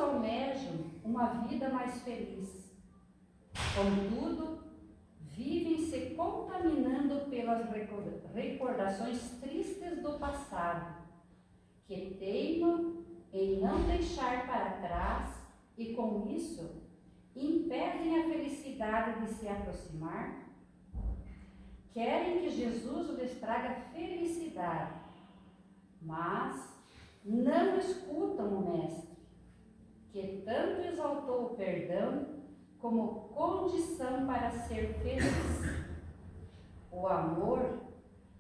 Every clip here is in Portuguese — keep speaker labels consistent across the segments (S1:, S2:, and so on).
S1: almejam uma vida mais feliz. Contudo, vivem se contaminando pelas recordações tristes do passado, que teimam em não deixar para trás e, com isso, impedem a felicidade de se aproximar. Querem que Jesus lhes traga felicidade, mas não escutam o Mestre, que tanto exaltou o perdão como condição para ser feliz. O amor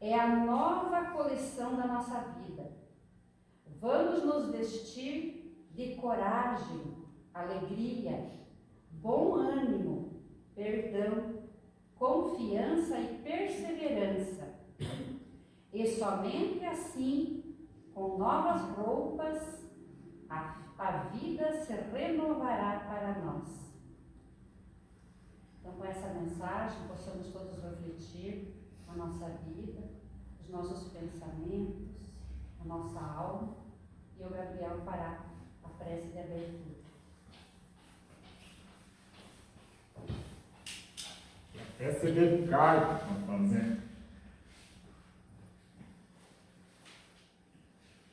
S1: é a nova coleção da nossa vida. Vamos nos vestir de coragem, alegria, bom ânimo, perdão, confiança e perseverança. E somente assim, com novas roupas, a vida se renovará para nós. Então, com essa mensagem, possamos todos refletir a nossa vida, os nossos pensamentos, a nossa alma, e o Gabriel fará a prece de abertura.
S2: Essa é de carta para fazer.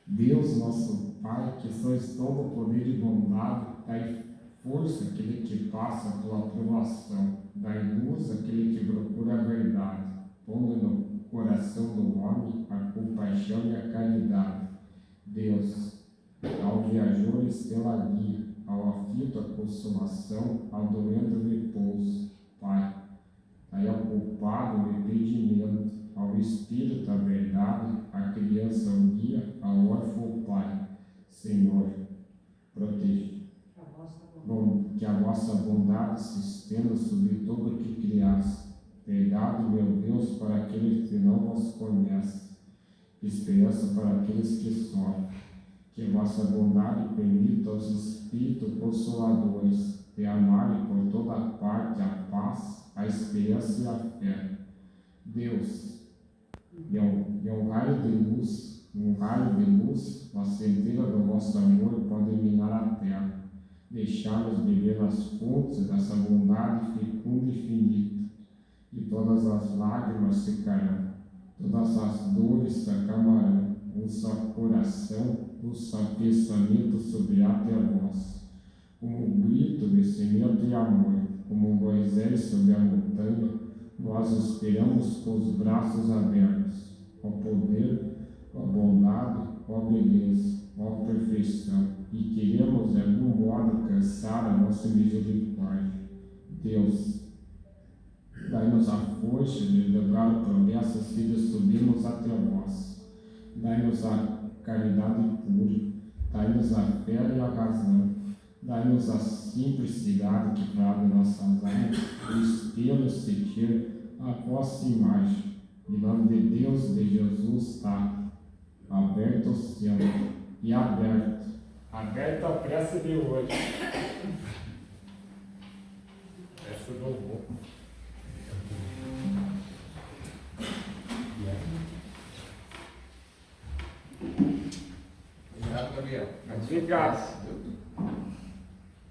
S2: Deus, nosso Pai, que sois todo poder e bondade, dai força àquele que passa a tua aprovação, dai luz àquele que procura a verdade, pondo no coração do homem a compaixão e a caridade. Deus, ao viajor estrela guia, ao aflito a consolação, ao doente o repouso. Pai, dai ao culpado o arrependimento, ao espírito a verdade, à criança o guia, ao órfão o pai. Senhor, proteja. Que a vossa bondade se estenda sobre tudo o que criaste. Verdade, meu Deus, para aqueles que não vos conhecem. Esperança para aqueles que sofrem. Que a vossa bondade permita aos espíritos consoladores de amarem por toda parte a paz, a esperança e a fé. Deus, e um raio de luz, a centelha do vosso amor pode iluminar a terra, deixar-nos beber as fontes dessa bondade fecunda e infinita, e todas as lágrimas secarão, todas as dores se acalmarão, um só coração, um só pensamento subirá até vós, como um grito de cimento e amor, como Moisés sobre a montanha, nós esperamos com os braços abertos, ó poder, ó bondade, ó beleza, ó perfeição, e queremos de algum modo alcançar a nossa misericórdia. Deus, dai-nos a força de levar promessas que subimos até vós. Dai-nos a caridade pura, dai-nos a fé e a razão, dai-nos a simplicidade que trava nossas almas, o espelho seguir a vossa imagem. Em nome de Deus, de Jesus, está aberto o céu e aberto a prece de hoje. Prece do louvor.
S3: Obrigado, Gabriel.
S2: Obrigado.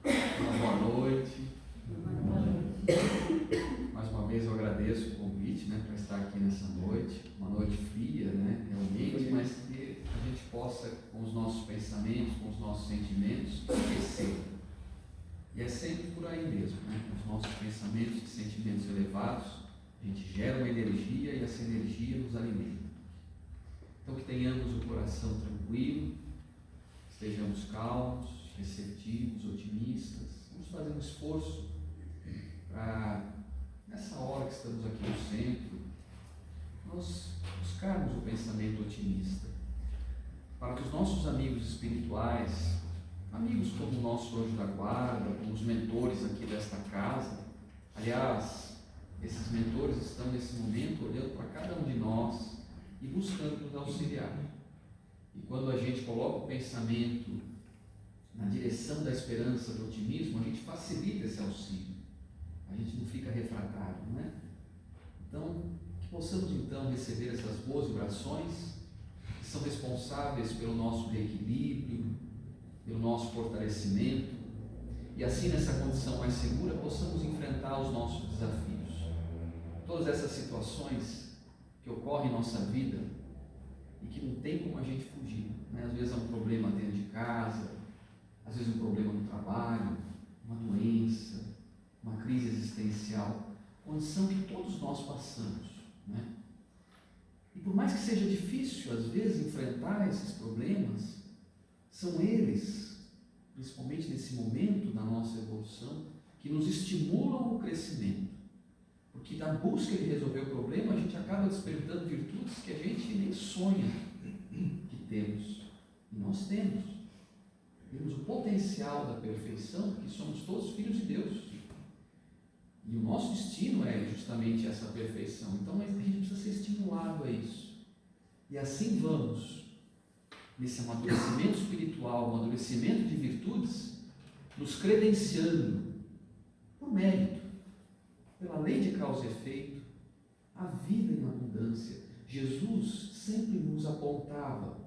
S3: Boa noite. Mais uma vez eu agradeço o convite, para estar aqui nessa noite. Uma noite fria, realmente, mas que a gente possa, com os nossos pensamentos, com os nossos sentimentos, esquecer. E é sempre por aí mesmo, com os nossos pensamentos e sentimentos elevados, a gente gera uma energia e essa energia nos alimenta. Então que tenhamos o coração tranquilo, estejamos calmos, receptivos, otimistas. Vamos fazer um esforço para, nessa hora que estamos aqui no centro, nós buscarmos o pensamento otimista, para que os nossos amigos espirituais, amigos como o nosso anjo da guarda, como os mentores aqui desta casa, aliás, esses mentores estão nesse momento olhando para cada um de nós e buscando nos auxiliar. E quando a gente coloca o pensamento na direção da esperança, do otimismo, a gente facilita esse auxílio. A gente não fica refratário, Então, que possamos então receber essas boas vibrações que são responsáveis pelo nosso reequilíbrio, pelo nosso nosso fortalecimento, e assim, nessa condição mais segura, possamos enfrentar os nossos desafios. Todas essas situações que ocorrem em nossa vida e que não tem como a gente fugir, né? Às vezes é um problema dentro de casa, às vezes um problema no trabalho, uma doença, uma crise existencial, condição que todos nós passamos, né? E por mais que seja difícil, às vezes, enfrentar esses problemas, são eles, principalmente nesse momento da nossa evolução, que nos estimulam o crescimento. Porque na busca de resolver o problema, a gente acaba despertando virtudes que a gente nem sonha que temos. E nós temos. Temos o potencial da perfeição, porque somos todos filhos de Deus. E o nosso destino é justamente essa perfeição. Então a gente precisa ser estimulado a isso. E assim vamos, nesse amadurecimento espiritual, amadurecimento de virtudes, nos credenciando por mérito, pela lei de causa e efeito, a vida em abundância. Jesus sempre nos apontava: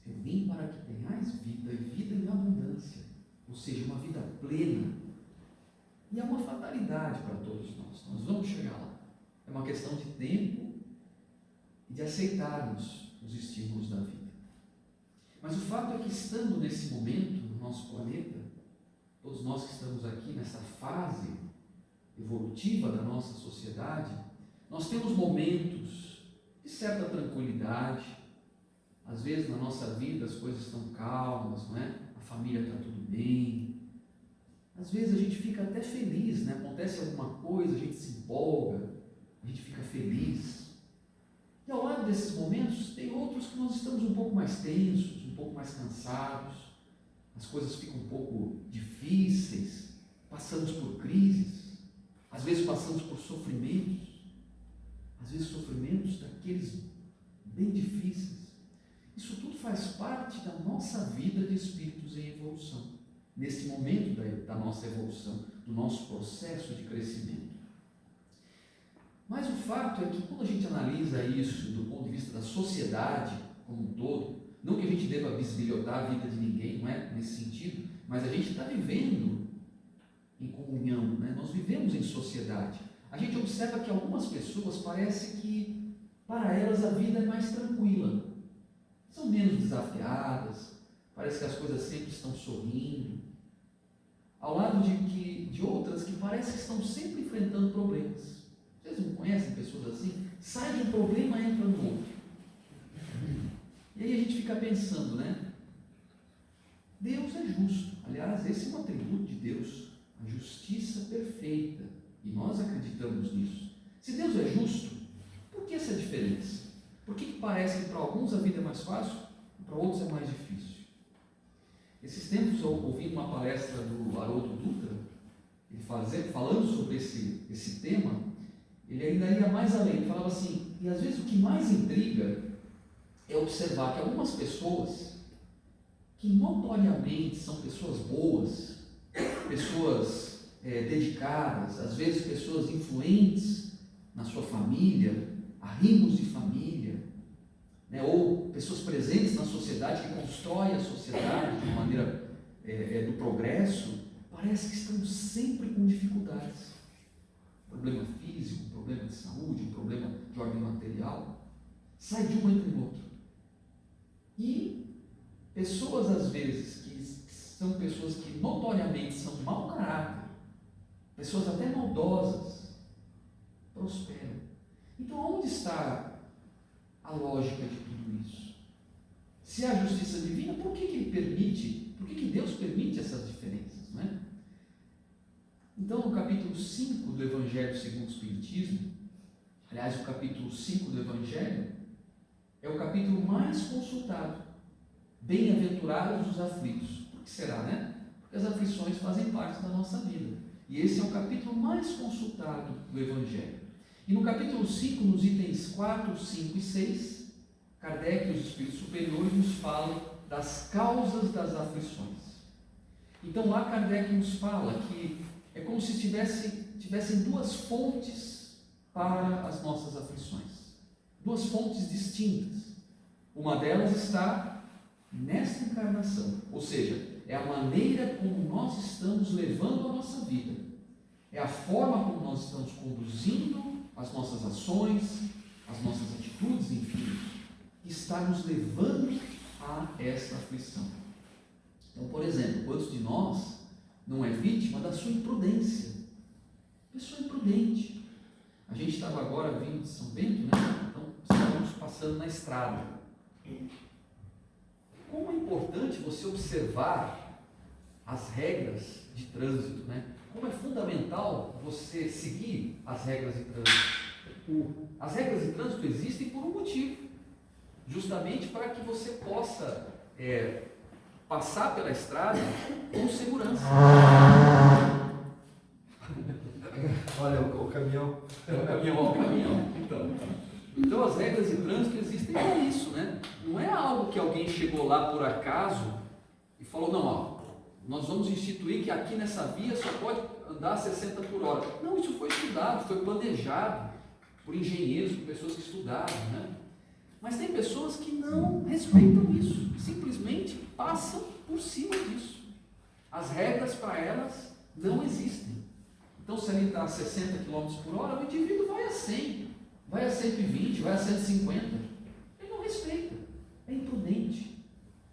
S3: eu vim para que tenhais vida e vida em abundância, ou seja, uma vida plena. E é uma fatalidade para todos nós vamos chegar lá. É uma questão de tempo e de aceitarmos os estímulos da vida. Mas o fato é que, estando nesse momento no nosso planeta, todos nós que estamos aqui nessa fase evolutiva da nossa sociedade, nós temos momentos de certa tranquilidade. Às vezes na nossa vida as coisas estão calmas, não é? A família está tudo bem. Às vezes a gente fica até feliz, né? Acontece alguma coisa, a gente se empolga, a gente fica feliz. E ao lado desses momentos, tem outros que nós estamos um pouco mais tensos, um pouco mais cansados, as coisas ficam um pouco difíceis, passamos por crises, às vezes passamos por sofrimentos, às vezes sofrimentos daqueles bem difíceis. Isso tudo faz parte da nossa vida de espíritos em evolução, nesse momento da nossa evolução, do nosso processo de crescimento. Mas o fato é que, quando a gente analisa isso do ponto de vista da sociedade como um todo, não que a gente deva bisbilhotar a vida de ninguém, não é nesse sentido, mas a gente está vivendo em comunhão, né? Nós vivemos em sociedade. A gente observa que algumas pessoas parece que para elas a vida é mais tranquila, são menos desafiadas, parece que as coisas sempre estão sorrindo, ao lado de outras que parece que estão sempre enfrentando problemas. Vocês não conhecem pessoas assim? Sai de um problema e entra no outro. E aí a gente fica pensando, né? Deus é justo. Aliás, esse é um atributo de Deus, a justiça perfeita. E nós acreditamos nisso. Se Deus é justo, por que essa diferença? Por que parece que para alguns a vida é mais fácil e para outros é mais difícil? Esses tempos eu ouvi uma palestra do Haroldo Dutra, ele falando sobre esse tema, ele ainda ia mais além, ele falava assim, e às vezes o que mais intriga é observar que algumas pessoas, que notoriamente são pessoas boas, pessoas dedicadas, às vezes pessoas influentes na sua família, arrimos de família, né, ou pessoas presentes na sociedade, que constroem a sociedade de uma maneira do progresso, parece que estão sempre com dificuldades. Problema físico, um problema de saúde, um problema de ordem material, sai de um entra no outro. E pessoas, às vezes, que são pessoas que notoriamente são de mau caráter, pessoas até maldosas, prosperam. Então, onde está a lógica de tudo isso? Se há justiça divina, por que ele permite, por que Deus permite essas diferenças, não é? Então, no capítulo 5 do Evangelho segundo o Espiritismo, aliás, o capítulo 5 do Evangelho é o capítulo mais consultado. Bem-aventurados os aflitos. Por que será, né? Porque as aflições fazem parte da nossa vida. E esse é o capítulo mais consultado do Evangelho. E no capítulo 5, nos itens 4, 5 e 6, Kardec e os Espíritos Superiores nos falam das causas das aflições. Então lá Kardec nos fala que é como se tivessem duas fontes para as nossas aflições. Duas fontes distintas. Uma delas está nesta encarnação. Ou seja, é a maneira como nós estamos levando a nossa vida. É a forma como nós estamos conduzindo as nossas ações, as nossas atitudes, enfim, que está nos levando a esta aflição. Então, por exemplo, quantos de nós não é vítima da sua imprudência? Pessoa imprudente. A gente estava agora vindo de São Bento, né? Então estávamos passando na estrada. Como é importante você observar as regras de trânsito, né? Como é fundamental você seguir as regras de trânsito. As regras de trânsito existem por um motivo, justamente para que você possa passar pela estrada com segurança.
S4: Olha, o caminhão.
S3: O caminhão. Então as regras de trânsito existem para isso, né? Não é algo que alguém chegou lá por acaso e falou, não, ó, nós vamos instituir que aqui nessa via só pode andar 60 por hora. Não, isso foi estudado, foi planejado por engenheiros, por pessoas que estudaram, né? Mas tem pessoas que não respeitam isso, simplesmente passam por cima disso. As regras para elas não existem. Então, se ele está a 60 km por hora, o indivíduo vai a 100, vai a 120, vai a 150. Ele não respeita, é imprudente.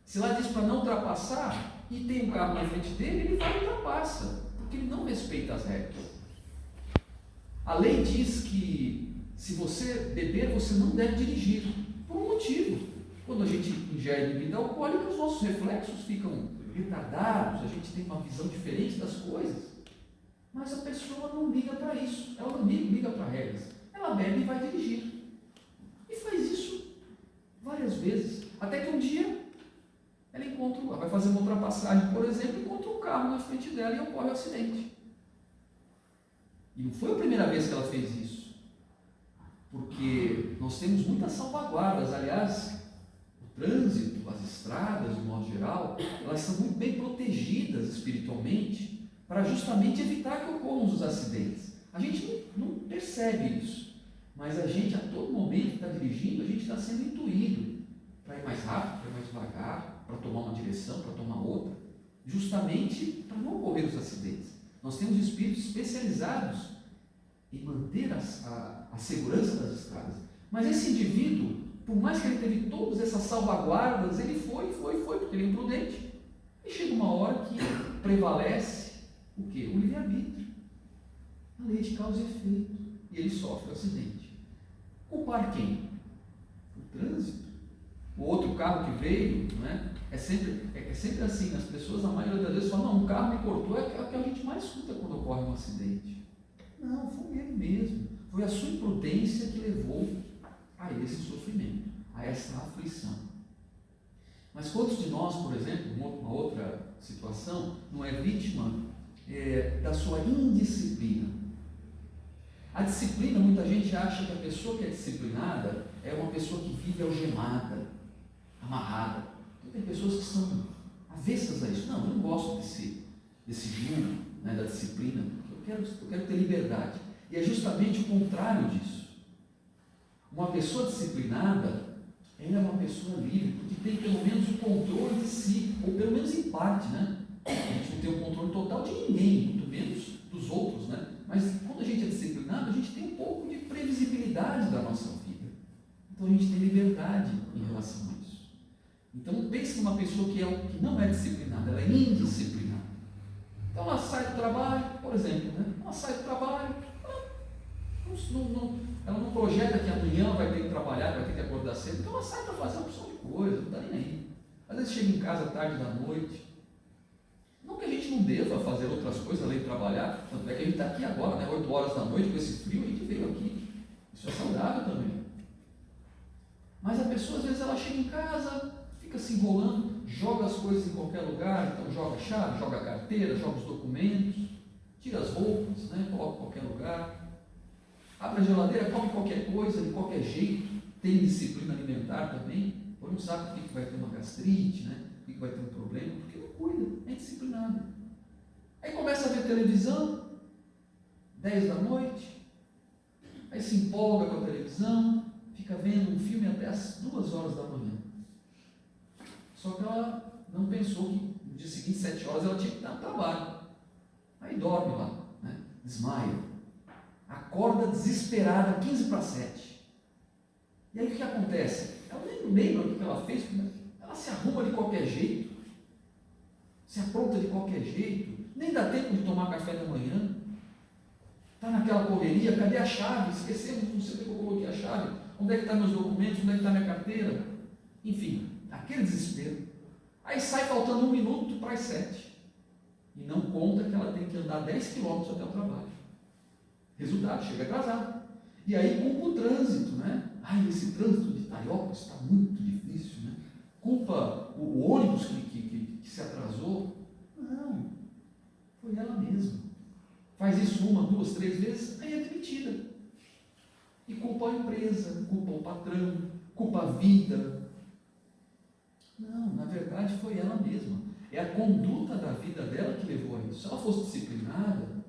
S3: Se lá diz para não ultrapassar e tem um carro na frente dele, ele vai e ultrapassa, porque ele não respeita as regras. A lei diz que se você beber, você não deve dirigir, por um motivo. Quando a gente ingere bebida alcoólica, os nossos reflexos ficam retardados, a gente tem uma visão diferente das coisas. Mas a pessoa não liga para isso, ela não liga para regras. Ela bebe e vai dirigir. E faz isso várias vezes. Até que um dia ela vai fazer uma ultrapassagem, por exemplo, e encontra um carro na frente dela e ocorre um acidente. E não foi a primeira vez que ela fez isso. Porque nós temos muitas salvaguardas. Aliás, o trânsito, as estradas, de modo geral, elas são muito bem protegidas espiritualmente, para justamente evitar que ocorram os acidentes. A gente não percebe isso, mas a gente a todo momento que está dirigindo, a gente está sendo intuído para ir mais rápido, para ir mais devagar, para tomar uma direção, para tomar outra, justamente para não ocorrer os acidentes. Nós temos espíritos especializados em manter a segurança das estradas. Mas esse indivíduo, por mais que ele teve todas essas salvaguardas, ele foi, porque ele é imprudente. E chega uma hora que prevalece o quê? O livre-arbítrio. A lei de causa e efeito. E ele sofre o acidente. Culpar quem? O trânsito. O outro carro que veio, não é? É sempre assim, as pessoas, na maioria das vezes, falam, não, um carro me cortou, é o que a gente mais escuta quando ocorre um acidente. Não, foi ele mesmo. Foi a sua imprudência que levou a esse sofrimento, a essa aflição. Mas quantos de nós, por exemplo, uma outra situação, não é vítima da sua indisciplina? A disciplina, muita gente acha que a pessoa que é disciplinada é uma pessoa que vive algemada, amarrada. Então, tem pessoas que são avessas a isso. Não, eu não gosto desse jugo, né, da disciplina, porque eu quero ter liberdade. E é justamente o contrário disso. Uma pessoa disciplinada, ela é uma pessoa livre, porque tem pelo menos o controle de si, ou pelo menos em parte, né? A gente não tem o controle total de ninguém, muito menos dos outros, né? Mas quando a gente é disciplinado, a gente tem um pouco de previsibilidade da nossa vida. Então a gente tem liberdade em relação a isso. Então pense numa pessoa que não é disciplinada, ela é indisciplinada. Então ela sai do trabalho, por exemplo, né? Ela sai do trabalho, ela não projeta que amanhã vai ter que trabalhar, vai ter que acordar cedo, então ela sai para fazer uma opção de coisa, não está nem aí. Às vezes chega em casa tarde da noite. Não que a gente não deva fazer outras coisas além de trabalhar, tanto é que a gente está aqui agora, né, 8 horas da noite, com esse frio, a gente veio aqui. Isso é saudável também. Mas a pessoa, às vezes, ela chega em casa, fica se enrolando, joga as coisas em qualquer lugar, então joga a chave, joga a carteira, joga os documentos, tira as roupas, né, coloca em qualquer lugar, abre a geladeira, come qualquer coisa, de qualquer jeito, tem disciplina alimentar também, ou não sabe o que vai ter uma gastrite, né, o que vai ter um problema, porque não cuida, é indisciplinado. Aí começa a ver televisão, 10 da noite, aí se empolga com a televisão, fica vendo um filme até as 2 horas da manhã. Só que ela não pensou que no dia seguinte, 7 horas, ela tinha que dar um trabalho. Aí dorme lá, né? Desmaia. Acorda desesperada, 15 para 7. E aí o que acontece? Ela nem lembra o que ela fez, ela se arruma de qualquer jeito, se apronta de qualquer jeito, nem dá tempo de tomar café da manhã, está naquela correria, cadê a chave? Esquecemos, não sei onde eu coloquei a chave, onde é que estão meus documentos, onde é que está minha carteira? Enfim, aquele desespero. Aí sai faltando 1 minuto para as 7 e não conta que ela tem que andar 10 quilômetros até o trabalho. Resultado, chega atrasado. E aí culpa o trânsito, né? Ai, esse trânsito de Itaiópolis está muito difícil, né? Culpa o ônibus que se atrasou. Não, foi ela mesma. Faz isso 1, 2, 3 vezes, aí é demitida. E culpa a empresa, culpa o patrão, culpa a vida. Não, na verdade foi ela mesma. É a conduta da vida dela que levou a isso. Se ela fosse disciplinada,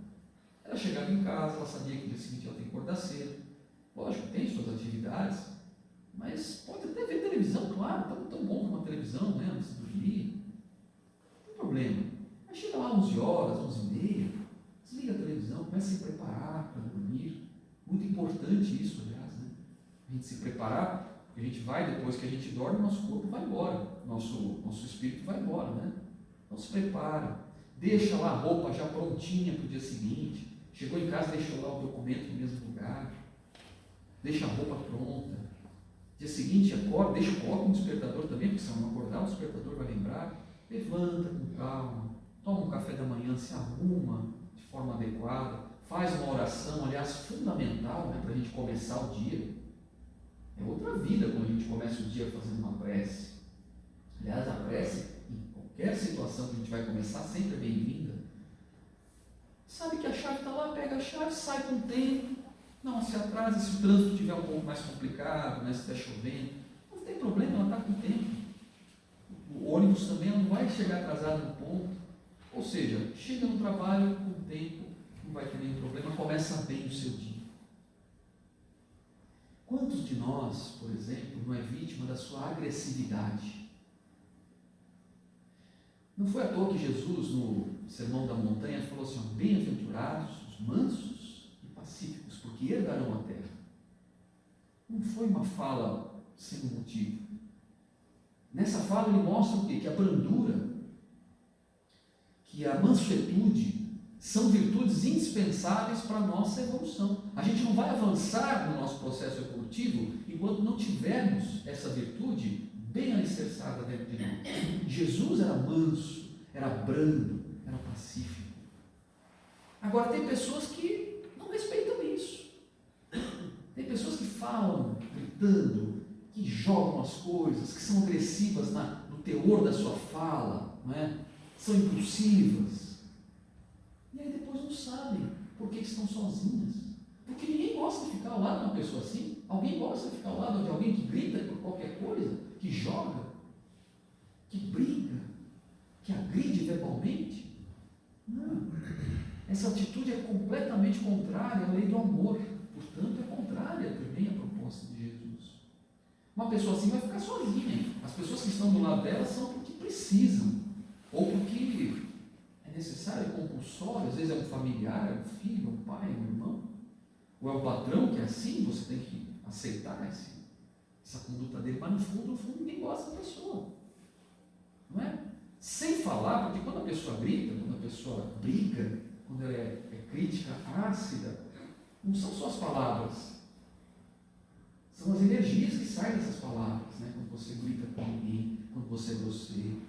S3: ela chegava em casa, ela sabia que no dia seguinte ela tem que acordar cedo. Lógico, tem suas atividades, mas pode até ver televisão, claro, tão bom como uma televisão, né, antes de dormir. Não tem problema. Aí chega lá 11 horas, 11h30, desliga a televisão, começa a se preparar para dormir. Muito importante isso, aliás, né? A gente se preparar, porque a gente vai, depois que a gente dorme, nosso corpo vai embora, nosso espírito vai embora, né? Então se prepara, deixa lá a roupa já prontinha para o dia seguinte, chegou em casa, deixou lá o documento no mesmo lugar, deixa a roupa pronta. Dia seguinte acorda, coloca um despertador também, porque se não acordar, o despertador vai lembrar. Levanta com calma, toma um café da manhã, se arruma de forma adequada, faz uma oração, aliás, fundamental, né, para a gente começar o dia. É outra vida quando a gente começa o dia fazendo uma prece. Aliás, a prece, em qualquer situação que a gente vai começar, sempre é bem-vinda. Sabe que a chave está lá, pega a chave, sai com o tempo. Não se atrasa, se o trânsito estiver um pouco mais complicado, né, se está chovendo, não tem problema, ela está com tempo. O ônibus também não vai chegar atrasado no ponto. Ou seja, chega no trabalho com tempo, não vai ter nenhum problema, começa bem o seu dia. Quantos de nós, por exemplo, não é vítima da sua agressividade? Não foi à toa que Jesus, no Sermão da Montanha, falou assim: bem-aventurados os mansos e pacíficos, porque herdarão a terra. Não foi uma fala sem motivo. Nessa fala ele mostra o quê? Que a brandura, que a mansuetude são virtudes indispensáveis para a nossa evolução. A gente não vai avançar no nosso processo evolutivo enquanto não tivermos essa virtude bem alicerçada dentro de nós. Jesus era manso, era brando, era pacífico. Agora tem pessoas que não respeitam isso. Tem pessoas que falam, gritando, que jogam as coisas, que são agressivas no teor da sua fala, não é? São impulsivas. E aí depois não sabem por que estão sozinhas. Porque ninguém gosta de ficar ao lado de uma pessoa assim. Alguém gosta de ficar ao lado de alguém que grita por qualquer coisa, que joga, que briga, que agride verbalmente? Não. Essa atitude é completamente contrária à lei do amor. Portanto, é contrária também à proposta de Jesus. Uma pessoa assim vai ficar sozinha. As pessoas que estão do lado dela são porque precisam, ou porque é necessário, é compulsório. Às vezes é um familiar, é um filho, é um pai, é um irmão, ou é o patrão que é assim, você tem que aceitar essa conduta dele, mas no fundo ninguém gosta da pessoa, não é? Sem falar, porque quando a pessoa grita, quando a pessoa briga, quando ela é crítica, ácida, não são só as palavras, são as energias que saem dessas palavras, né? Quando você grita com alguém, quando você é grosseiro.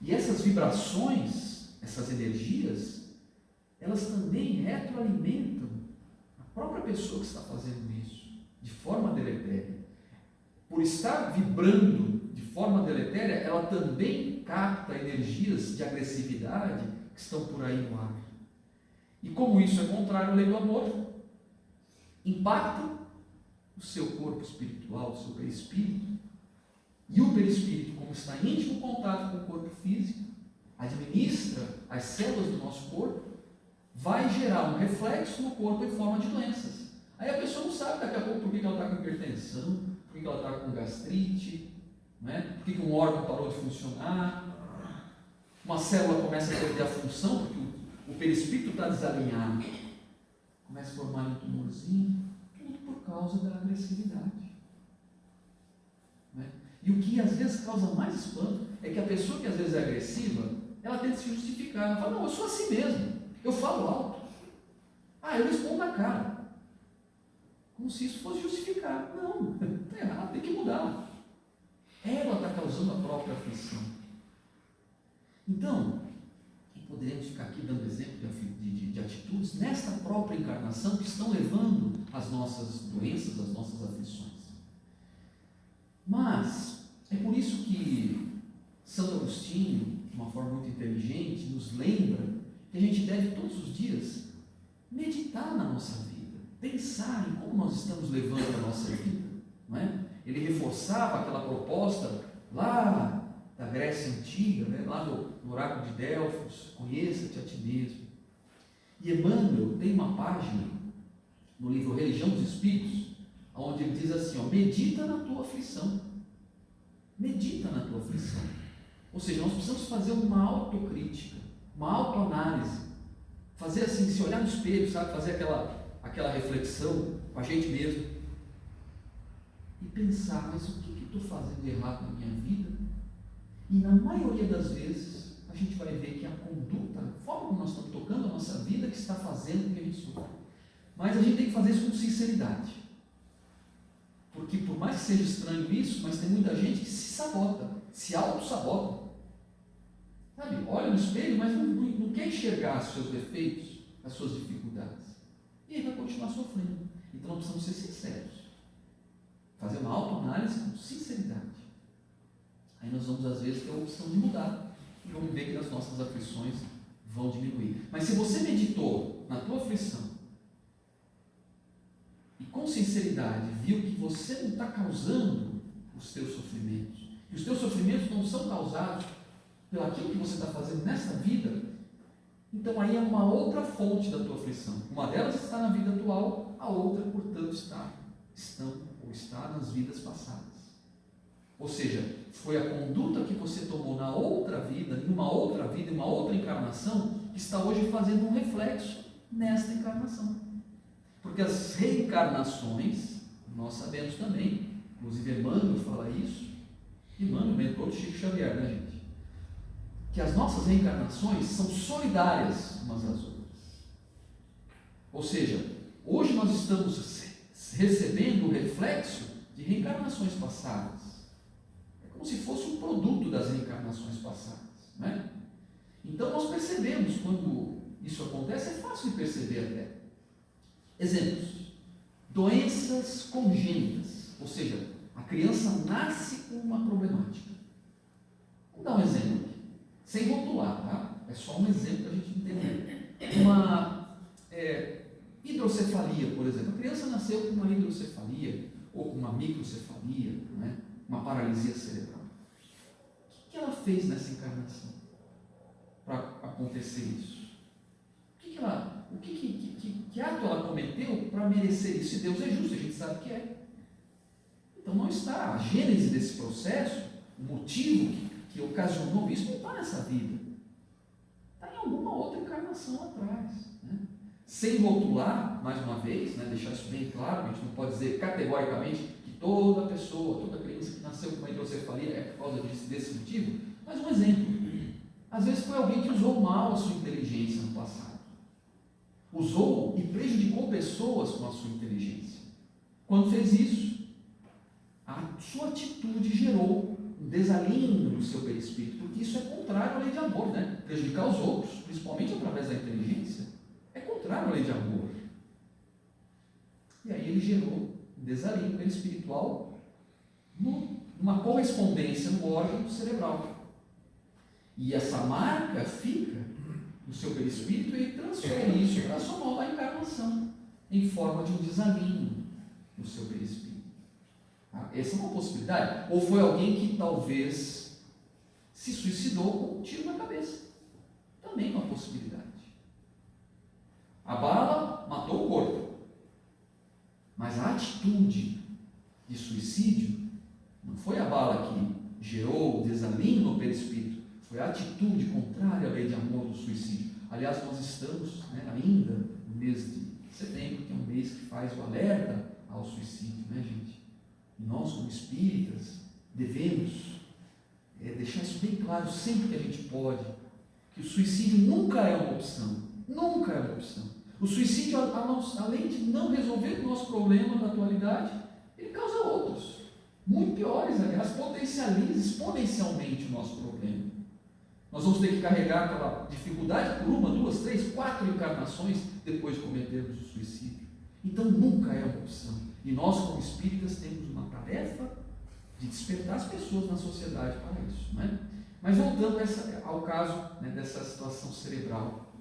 S3: E essas vibrações, essas energias, elas também retroalimentam a própria pessoa que está fazendo isso, de forma deletéria. Por estar vibrando de forma deletéria, ela também capta energias de agressividade que estão por aí no ar. E como isso é contrário à lei do amor, impacta o seu corpo espiritual, o seu perispírito. E o perispírito, como está em íntimo contato com o corpo físico, administra as células do nosso corpo, vai gerar um reflexo no corpo em forma de doenças. Aí a pessoa não sabe daqui a pouco por que ela está com hipertensão, por que ela está com gastrite, né? Por que um órgão parou de funcionar? Uma célula começa a perder a função porque o perispírito está desalinhado. Começa a formar um tumorzinho, tudo por causa da agressividade. Né? E o que às vezes causa mais espanto é que a pessoa que às vezes é agressiva, ela tenta se justificar. Ela fala, não, eu sou assim mesmo, eu falo alto. Eu respondo na cara. Como se isso fosse justificar. Não, está errado, tem que mudar. Ela está causando a própria aflição. Então, poderemos ficar aqui dando exemplo de atitudes nesta própria encarnação que estão levando às nossas doenças, às nossas aflições. Mas, é por isso que Santo Agostinho, de uma forma muito inteligente, nos lembra que a gente deve todos os dias meditar na nossa vida, pensar em como nós estamos levando a nossa vida. Não é? Ele reforçava aquela proposta lá da Grécia Antiga, né? Lá no oráculo de Delfos, conheça-te a ti mesmo. E Emmanuel tem uma página no livro Religião dos Espíritos, onde ele diz assim, medita na tua aflição. Medita na tua aflição. Ou seja, nós precisamos fazer uma autocrítica, uma autoanálise, fazer assim, se olhar no espelho, sabe, fazer aquela reflexão com a gente mesmo e pensar, mas o que estou fazendo de errado na minha vida? E na maioria das vezes a gente vai ver que a conduta, a forma como nós estamos tocando a nossa vida, que está fazendo com que a gente sofra. Mas a gente tem que fazer isso com sinceridade. Porque por mais que seja estranho isso, mas tem muita gente que se sabota, se auto-sabota. Sabe, olha no espelho, mas não quer enxergar os seus defeitos, as suas dificuldades. E aí vai continuar sofrendo. Então nós precisamos ser sinceros. Fazer uma autoanálise com sinceridade. Aí nós vamos às vezes ter a opção de mudar. E vamos ver que as nossas aflições vão diminuir. Mas se você meditou na tua aflição e com sinceridade viu que você não está causando os teus sofrimentos, que os teus sofrimentos não são causados pelo aquilo que você está fazendo nessa vida, então aí é uma outra fonte da tua aflição. Uma delas está na vida atual, a outra, portanto, está nas vidas passadas. Ou seja, foi a conduta que você tomou na outra vida, em uma outra encarnação, que está hoje fazendo um reflexo nesta encarnação. Porque as reencarnações, nós sabemos também, inclusive Emmanuel fala isso, Emmanuel, mentor de Chico Xavier, né, gente? Que as nossas reencarnações são solidárias umas às outras. Ou seja, hoje nós estamos recebendo o reflexo de reencarnações passadas. É como se fosse um produto das reencarnações passadas, né? Então nós percebemos quando isso acontece, é fácil de perceber até. Exemplos: doenças congênitas, ou seja, a criança nasce com uma problemática. Vamos dar um exemplo aqui, sem rotular, tá? É só um exemplo para a gente entender. Uma hidrocefalia, por exemplo. A criança nasceu com uma hidrocefalia ou com uma microcefalia, né? Uma paralisia cerebral. O que ela fez nessa encarnação para acontecer isso? Que ato ela cometeu para merecer isso? Se Deus é justo, a gente sabe que é. Então não está. A gênese desse processo, o motivo que ocasionou isso, não está nessa vida. Está em alguma outra encarnação atrás. Né? Sem rotular, mais uma vez, né, deixar isso bem claro, a gente não pode dizer categoricamente que toda pessoa, toda criança que nasceu com uma hidrocefalia é por causa desse motivo. Mas um exemplo. Às vezes foi alguém que usou mal a sua inteligência no passado. Usou e prejudicou pessoas com a sua inteligência. Quando fez isso, a sua atitude gerou um desalinho no seu perispírito, porque isso é contrário à lei de amor, né? Prejudicar os outros, principalmente através da inteligência, é contrário à lei de amor. E aí ele gerou um desalinho perispiritual numa correspondência no órgão cerebral. E essa marca fica no seu perispírito e ele transfere isso para a sua nova encarnação, em forma de um desalinho no seu perispírito. Tá? Essa é uma possibilidade. Ou foi alguém que talvez se suicidou com um tiro na cabeça. Também é uma possibilidade. A bala matou o corpo, mas a atitude de suicídio não foi a bala que gerou o desalinho no perispírito foi a atitude contrária à lei de amor do suicídio. Aliás, nós estamos, né, ainda no mês de setembro, que é um mês que faz o alerta ao suicídio, né, gente? E nós, como espíritas, devemos deixar isso bem claro sempre que a gente pode, que o suicídio nunca é uma opção. Nunca é uma opção. O suicídio, além de não resolver o nosso problema da atualidade, ele causa outros, muito piores, aliás, potencializa exponencialmente o nosso problema. Nós vamos ter que carregar aquela dificuldade por 1, 2, 3, 4 encarnações depois de cometermos o suicídio. Então nunca é uma opção. E nós, como espíritas, temos uma tarefa de despertar as pessoas na sociedade para isso. Né? Mas voltando ao caso, né, dessa situação cerebral.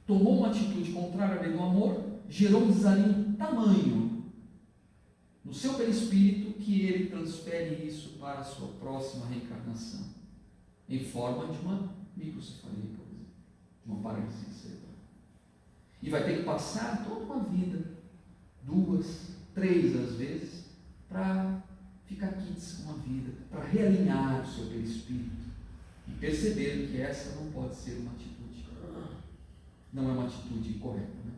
S3: Tomou uma atitude contrária à lei do amor, gerou um desalinho tamanho no seu perispírito que ele transfere isso para a sua próxima reencarnação, em forma de uma microcefalia, por exemplo, de uma paralisia cerebral. E vai ter que passar toda uma vida, 2, 3 às vezes, para ficar quites com a vida, para realinhar o seu perispírito e perceber que essa não pode ser uma atitude, não é uma atitude correta. Né?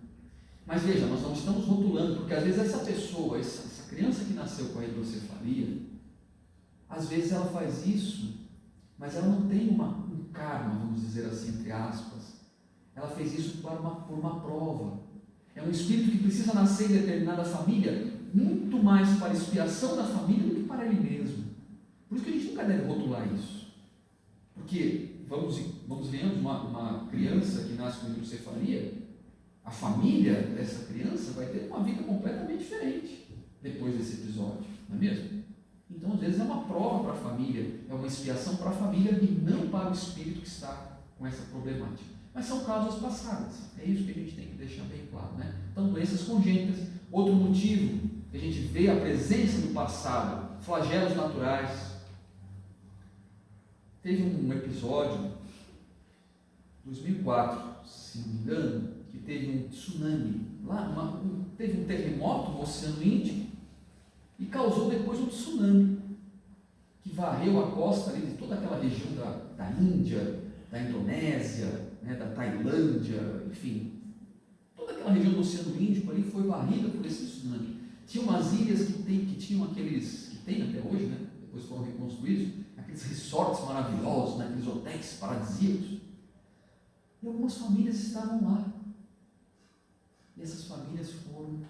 S3: Mas veja, nós não estamos rotulando, porque às vezes essa pessoa, essa criança que nasceu com a hidrocefalia, às vezes ela faz isso, mas ela não tem um karma, vamos dizer assim, entre aspas. Ela fez isso por uma prova. É um espírito que precisa nascer em determinada família, muito mais para expiação da família do que para ele mesmo. Por isso que a gente nunca deve rotular isso. Porque, vamos ver, uma criança que nasce com hidrocefalia, a família dessa criança vai ter uma vida completamente diferente depois desse episódio, não é mesmo? Então, às vezes, é uma prova para a família, é uma expiação para a família e não para o espírito que está com essa problemática. Mas são causas passadas, é isso que a gente tem que deixar bem claro. Né? Então, doenças congênitas. Outro motivo que a gente vê a presença do passado, flagelos naturais. Teve um episódio, 2004, se não me engano, que teve um tsunami, teve um terremoto no Oceano Índico e causou depois um tsunami que varreu a costa ali de toda aquela região da Índia, da Indonésia, né, da Tailândia, enfim, toda aquela região do Oceano Índico ali foi varrida por esse tsunami. Tinha umas ilhas que tinham aqueles, que tem até hoje, né, depois foram reconstruídos, aqueles resorts maravilhosos, né, aqueles hotéis paradisíacos. E algumas famílias estavam lá. E essas famílias foram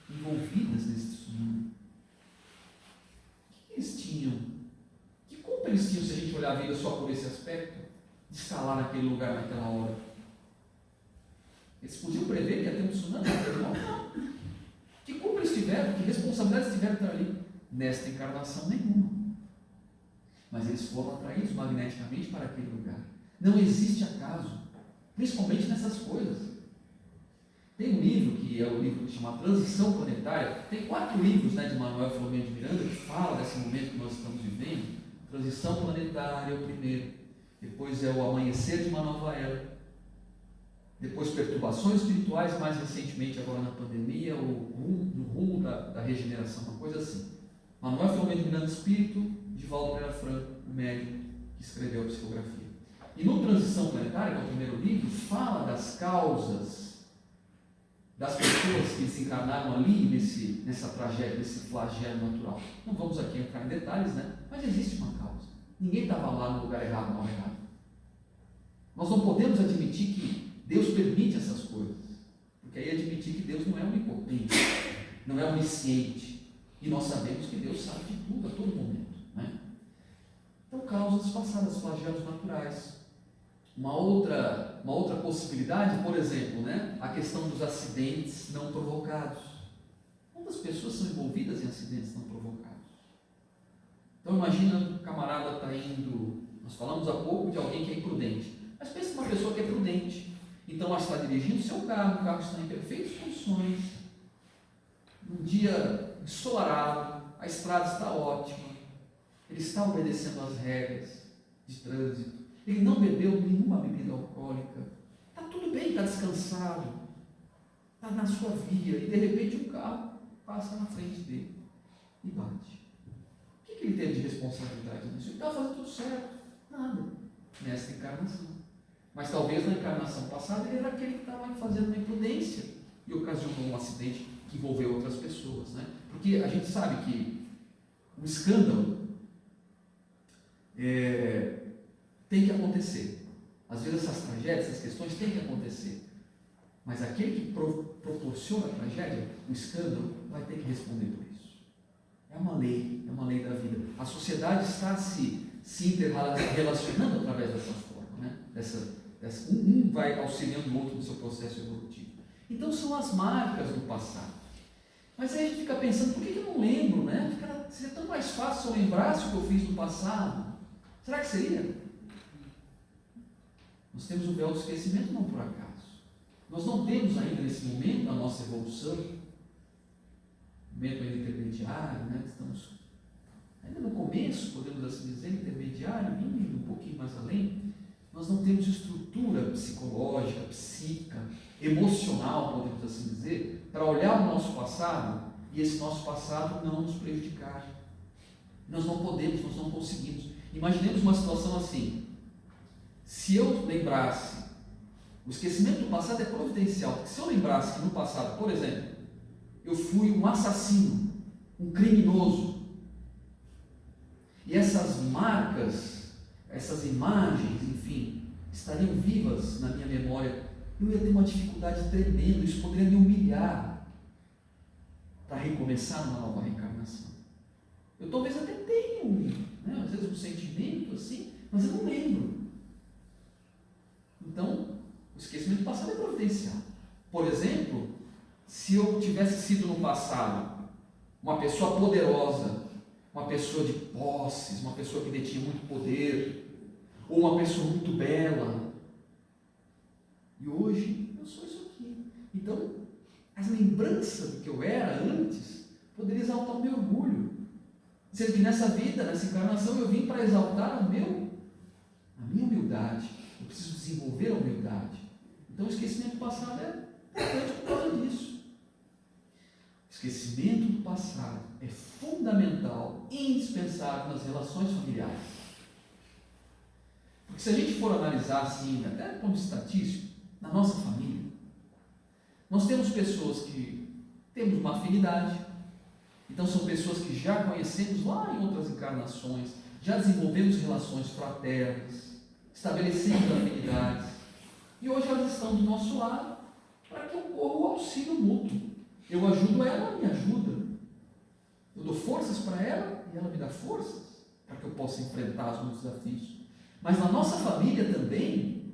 S3: envolvidas nesse tsunami. O que eles tinham? Que culpa eles tinham se a gente olhar a vida só por esse aspecto? De estar lá naquele lugar, naquela hora. Eles podiam prever que ia ter um tsunami? Não. Que culpa eles tiveram? Que responsabilidade eles tiveram de estar ali? Nesta encarnação, nenhuma. Mas eles foram atraídos magneticamente para aquele lugar. Não existe acaso, principalmente nessas coisas. Tem um livro, que é o livro que chama Transição Planetária. Tem 4 livros, né, de Manuel Filomeno de Miranda que fala desse momento que nós estamos vivendo. Transição Planetária é o primeiro. Depois é o Amanhecer de uma Nova Era. Depois Perturbações Espirituais, mais recentemente agora na pandemia, no rumo da regeneração, uma coisa assim. Manuel Filomeno de Miranda, Espírito, Divaldo Pereira Franco, o médico que escreveu a psicografia. E no Transição Planetária, que é o primeiro livro, fala das causas das pessoas que se encarnaram ali nessa tragédia, nesse flagelo natural. Não vamos aqui entrar em detalhes, né? Mas existe uma causa. Ninguém estava lá no lugar errado, na hora errada. Nós não podemos admitir que Deus permite essas coisas, porque aí admitir que Deus não é onipotente, não é onisciente, e nós sabemos que Deus sabe de tudo a todo momento. Né? Então, causas passadas, flagelos naturais. Uma outra possibilidade, por exemplo, né, a questão dos acidentes não provocados. Quantas pessoas são envolvidas em acidentes não provocados? Então imagina que o camarada está indo, nós falamos há pouco de alguém que é imprudente, mas pensa numa pessoa que é prudente. Então ela está dirigindo o seu carro, o carro está em perfeitas condições, um dia ensolarado, a estrada está ótima, ele está obedecendo às regras de trânsito, ele não bebeu nenhuma bebida alcoólica, está tudo bem, está descansado, está na sua via, e de repente um carro passa na frente dele e bate. O que que ele teve de responsabilidade nisso? Ele estava fazendo tudo certo. Nada. Nessa encarnação. Mas talvez na encarnação passada ele era aquele que estava fazendo uma imprudência e ocasionou um acidente que envolveu outras pessoas, né? Porque a gente sabe que o escândalo tem que acontecer. Às vezes essas tragédias, essas questões têm que acontecer. Mas aquele que proporciona a tragédia, o escândalo, vai ter que responder por isso. É uma lei da vida. A sociedade está se interrelacionando através dessa forma, né? Um vai auxiliando o outro no seu processo evolutivo. Então são as marcas do passado. Mas aí a gente fica pensando, por que eu não lembro, né? Seria tão mais fácil se eu lembrasse o que eu fiz no passado. Será que seria? Nós temos o véu do esquecimento não por acaso. Nós não temos ainda nesse momento da nossa evolução, momento ainda intermediário, né? Estamos ainda no começo, podemos assim dizer, intermediário, indo um pouquinho mais além. Nós não temos estrutura psicológica, psíquica, emocional, podemos assim dizer, para olhar o nosso passado e esse nosso passado não nos prejudicar. Nós não podemos, nós não conseguimos. Imaginemos uma situação assim: se eu lembrasse, o esquecimento do passado é providencial, porque se eu lembrasse que no passado, por exemplo, eu fui um assassino, um criminoso, e essas marcas, essas imagens, enfim, estariam vivas na minha memória, eu ia ter uma dificuldade tremenda, isso poderia me humilhar para recomeçar uma nova reencarnação. Eu talvez até tenha às vezes um sentimento assim, mas eu não lembro. Então, o esquecimento do passado é providencial. Por exemplo, se eu tivesse sido no passado uma pessoa poderosa, uma pessoa de posses, uma pessoa que detinha muito poder, ou uma pessoa muito bela, e hoje eu sou isso aqui. Então, as lembranças do que eu era antes poderia exaltar o meu orgulho. Sendo que nessa vida, nessa encarnação, eu vim para exaltar a minha humildade. Eu preciso desenvolver a humildade. Então, o esquecimento do passado é importante por causa disso. O esquecimento do passado é fundamental e indispensável nas relações familiares. Porque se a gente for analisar assim, até como estatístico, na nossa família, nós temos pessoas que temos uma afinidade. Então são pessoas que já conhecemos lá em outras encarnações, já desenvolvemos relações fraternas, estabelecemos afinidades, e hoje elas estão do nosso lado para que ocorra o auxílio mútuo. Eu ajudo ela, ela me ajuda. Eu dou forças para ela e ela me dá forças para que eu possa enfrentar os meus desafios. Mas na nossa família também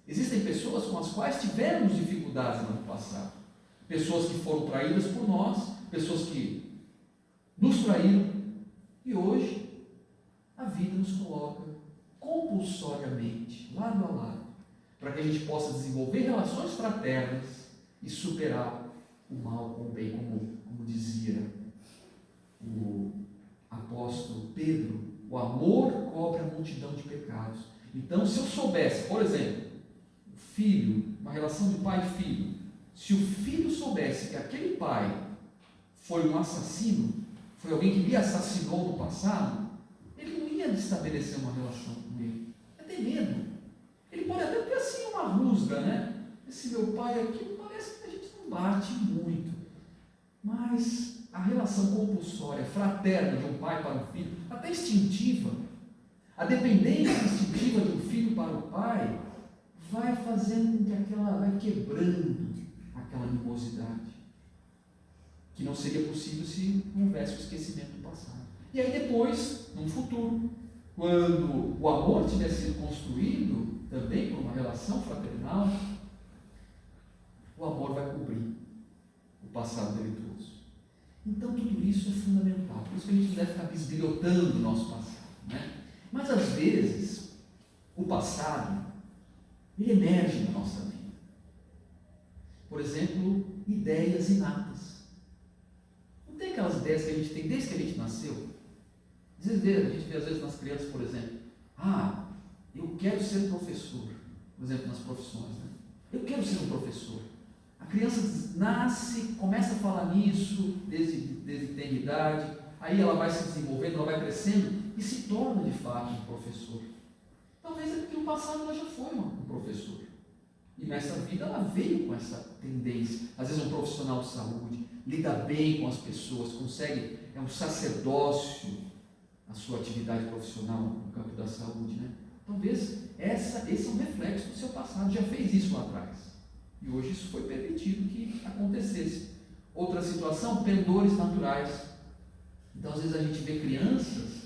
S3: existem pessoas com as quais tivemos dificuldades no ano passado. Pessoas que foram traídas por nós, pessoas que nos traíram, e hoje a vida nos coloca compulsoriamente, lado a lado, para que a gente possa desenvolver relações fraternas e superar o mal com o bem, como dizia o apóstolo Pedro: o amor cobre a multidão de pecados. Então, se eu soubesse, por exemplo, o filho, uma relação de pai e filho, se o filho soubesse que aquele pai foi um assassino, foi alguém que lhe assassinou no passado, ele não ia estabelecer uma relação com ele. Ia ter medo. Ele pode até ter assim uma rusga, né? Esse meu pai aqui parece que a gente não bate muito. Mas a relação compulsória, fraterna de um pai para um filho, até instintiva, a dependência instintiva de um filho para o pai, vai fazendo com que vai quebrando aquela animosidade, que não seria possível se não houvesse o esquecimento do passado. E aí depois, no futuro, quando o amor tiver sido construído também por uma relação fraternal, o amor vai cobrir o passado delituoso. Então tudo isso é fundamental, por isso que a gente não deve ficar bisbilhotando o nosso passado, né? Mas às vezes, o passado, ele emerge na nossa vida. Por exemplo, ideias inatas. Não tem aquelas ideias que a gente tem desde que a gente nasceu? Às vezes, a gente vê às vezes nas crianças, por exemplo, eu quero ser professor, por exemplo, nas profissões, né? Eu quero ser um professor. A criança nasce, começa a falar nisso desde a eternidade, aí ela vai se desenvolvendo, ela vai crescendo e se torna de fato um professor. Talvez é porque no passado ela já foi um professor. E nessa vida ela veio com essa tendência. Às vezes um profissional de saúde, lida bem com as pessoas, consegue, é um sacerdócio a sua atividade profissional no campo da saúde, né? Talvez esse é um reflexo do seu passado, já fez isso lá atrás. E hoje isso foi permitido que acontecesse. Outra situação, pendores naturais. Então às vezes a gente vê crianças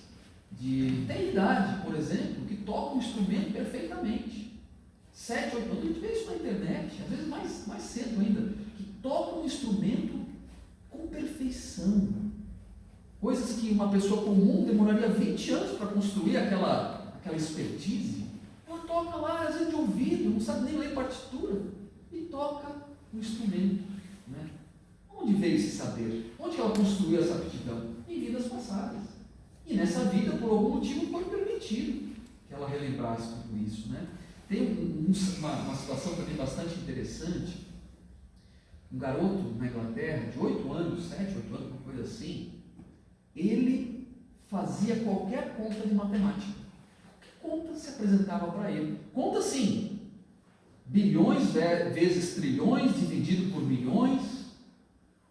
S3: de tem idade, por exemplo, que tocam um instrumento perfeitamente. 7, 8 anos, a gente vê isso na internet, às vezes mais cedo ainda, que tocam um instrumento com perfeição. Coisas que uma pessoa comum demoraria 20 anos para construir aquela expertise, ela toca lá, às vezes de ouvido, não sabe nem ler partitura, e toca um instrumento. Né? Onde veio esse saber? Onde ela construiu essa aptidão? Em vidas passadas. E nessa vida, por algum motivo, foi permitido que ela relembrasse tudo isso. Né? Tem uma situação também bastante interessante. Um garoto na Inglaterra, de 8 anos, 7, 8 anos, uma coisa assim, ele fazia qualquer conta de matemática. Qualquer conta se apresentava para ele. Conta assim, bilhões vezes trilhões dividido por milhões,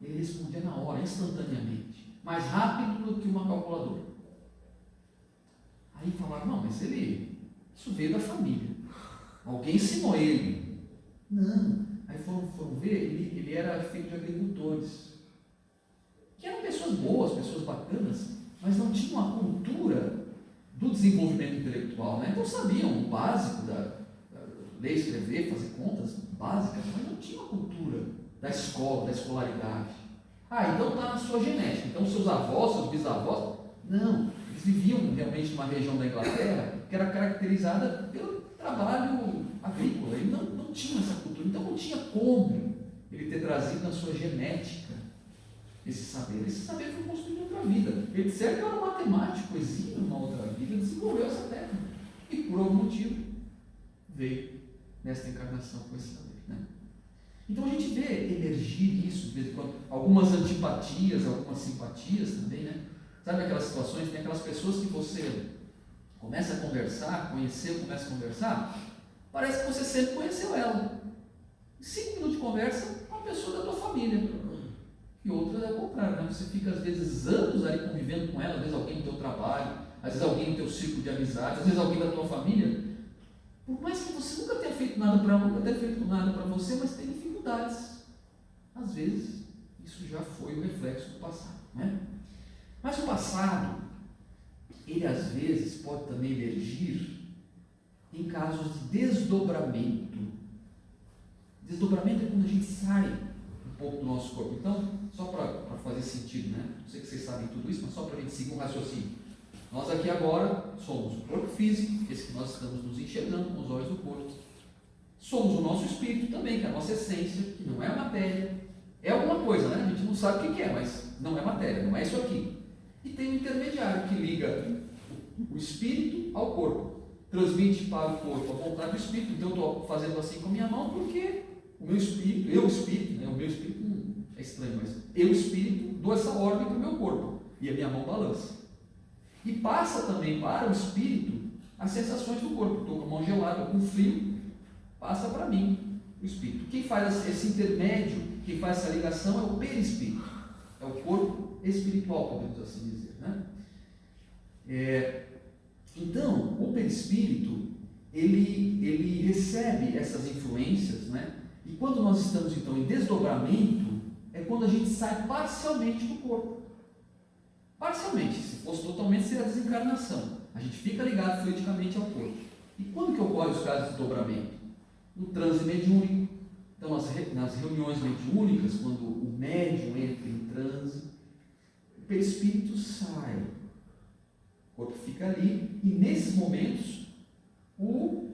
S3: ele respondia na hora, instantaneamente, mais rápido do que uma calculadora. Aí falaram, não, mas isso veio da família, alguém ensinou ele. Não, aí foram ver, ele era filho de agricultores, que eram pessoas boas, pessoas bacanas, mas não tinham a cultura do desenvolvimento intelectual, né? Então sabiam o básico da ler, escrever, fazer contas básicas, mas não tinham a cultura da escola, da escolaridade. Então está na sua genética, então seus avós, seus bisavós, não, eles viviam realmente numa região da Inglaterra que era caracterizada pelo trabalho agrícola, ele não tinha essa cultura, então não tinha como ele ter trazido na sua genética esse saber foi construído em outra vida. Ele disseram que era um matemático, exímio numa outra vida, desenvolveu essa técnica. E por algum motivo veio nesta encarnação com esse saber. Né? Então a gente vê emergir isso de vez em quando, algumas antipatias, algumas simpatias também, né? Sabe aquelas situações, tem aquelas pessoas que você começa a conversar, começa a conversar, parece que você sempre conheceu ela. Em 5 minutos de conversa, uma pessoa da tua família. E outras é o contrário, né? Você fica às vezes anos ali convivendo com ela, às vezes alguém no teu trabalho, às vezes alguém no teu círculo de amizade, às vezes alguém da tua família. Por mais que você nunca tenha feito nada para ela, nunca tenha feito nada para você, mas tem dificuldades. Às vezes, isso já foi o reflexo do passado, né? Mas o passado, ele às vezes pode também emergir em casos de desdobramento. Desdobramento é quando a gente sai um pouco do nosso corpo. Então, só para fazer sentido, né? Não sei que vocês sabem tudo isso, mas só para a gente seguir um raciocínio. Nós aqui agora somos o corpo físico, esse que nós estamos nos enxergando com os olhos do corpo. Somos o nosso espírito também, que é a nossa essência, que não é a matéria. É alguma coisa, né? A gente não sabe o que é, mas não é matéria, não é isso aqui. E tem um intermediário que liga o espírito ao corpo, transmite para o corpo a vontade do espírito. Então eu estou fazendo assim com a minha mão porque o meu espírito, né? O meu espírito é estranho, mas eu espírito dou essa ordem para o meu corpo e a minha mão balança. E passa também para o espírito as sensações do corpo. Estou com a mão gelada, com frio, passa para mim o espírito. Quem faz esse intermédio, quem faz essa ligação é o perispírito, é o corpo espiritual, podemos assim dizer, né? Então, o perispírito, ele recebe essas influências, né? E quando nós estamos então em desdobramento, é quando a gente sai parcialmente do corpo. Parcialmente, se fosse totalmente, seria a desencarnação. A gente fica ligado fluidicamente ao corpo. E quando que ocorre os casos de desdobramento? No transe mediúnico. Então, nas reuniões mediúnicas, quando o médium entra em transe, o perispírito sai. O corpo fica ali. E nesses momentos, o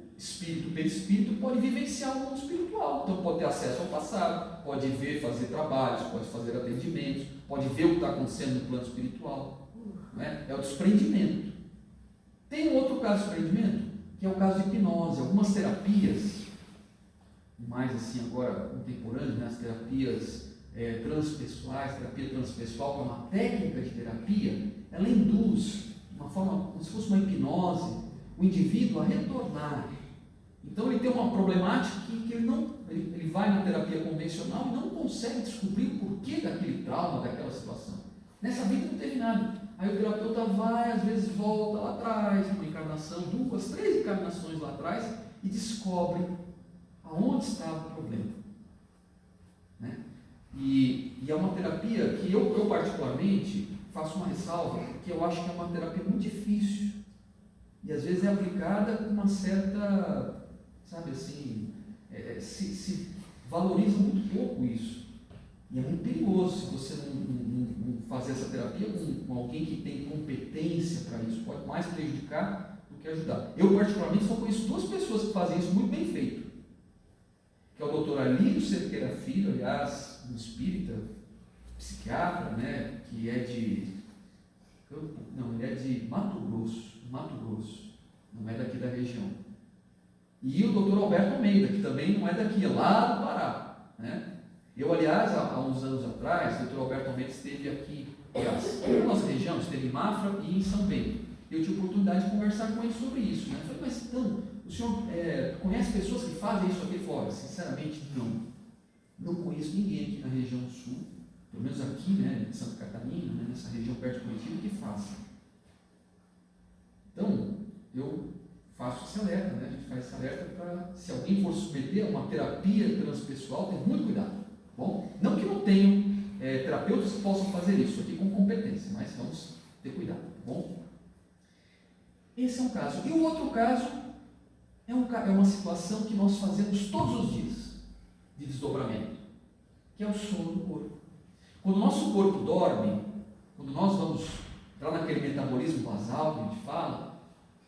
S3: perispírito pode vivenciar o mundo espiritual. Então, pode ter acesso ao passado, pode ver, fazer trabalhos, pode fazer atendimentos, pode ver o que está acontecendo no plano espiritual. Né? É o desprendimento. Tem um outro caso de desprendimento, que é o caso de hipnose. Algumas terapias, mais assim agora contemporâneas, né? As terapias transpessoais, terapia transpessoal, que é uma técnica de terapia, ela induz, uma forma, como se fosse uma hipnose, o indivíduo a retornar. Então ele tem uma problemática que ele vai na terapia convencional e não consegue descobrir o porquê daquele trauma, daquela situação. Nessa vida não teve nada. Aí o terapeuta vai, às vezes volta lá atrás, uma encarnação, 2, 3 encarnações lá atrás, e descobre aonde estava o problema. Né? E é uma terapia que eu particularmente faço uma ressalva, porque eu acho que é uma terapia muito difícil. E às vezes é aplicada com uma certa, sabe assim, se valoriza muito pouco isso. E é muito perigoso se você não fazer essa terapia com alguém que tem competência para isso. Pode mais prejudicar do que ajudar. Eu, particularmente, só conheço 2 pessoas que fazem isso muito bem feito. Que é o Dr. Alírio Cerqueira Filho, aliás, um espírita, psiquiatra, né, que é de ele é de Mato Grosso, não é daqui da região. E o Dr. Alberto Almeida, que também não é daqui, é lá do Pará, né? Eu, aliás, há uns anos atrás, o Dr. Alberto Almeida esteve aqui, na nossa região, esteve em Mafra e em São Bento. Eu tive a oportunidade de conversar com ele sobre isso, né? Eu falei, mas então, o senhor conhece pessoas que fazem isso aqui fora? Sinceramente, não. Não conheço ninguém aqui na região sul, pelo menos aqui, né, em Santa Catarina, né, nessa região perto de Curitiba, que faça. Então, eu faço esse alerta, né? A gente faz esse alerta para, se alguém for submeter a uma terapia transpessoal, ter muito cuidado. Bom, não que não tenham terapeutas que possam fazer isso aqui com competência, mas vamos ter cuidado, tá bom? Esse é um caso. E o outro caso é uma situação que nós fazemos todos os dias de desdobramento, que é o sono do corpo. Quando o nosso corpo dorme, quando nós vamos entrar naquele metabolismo basal que a gente fala,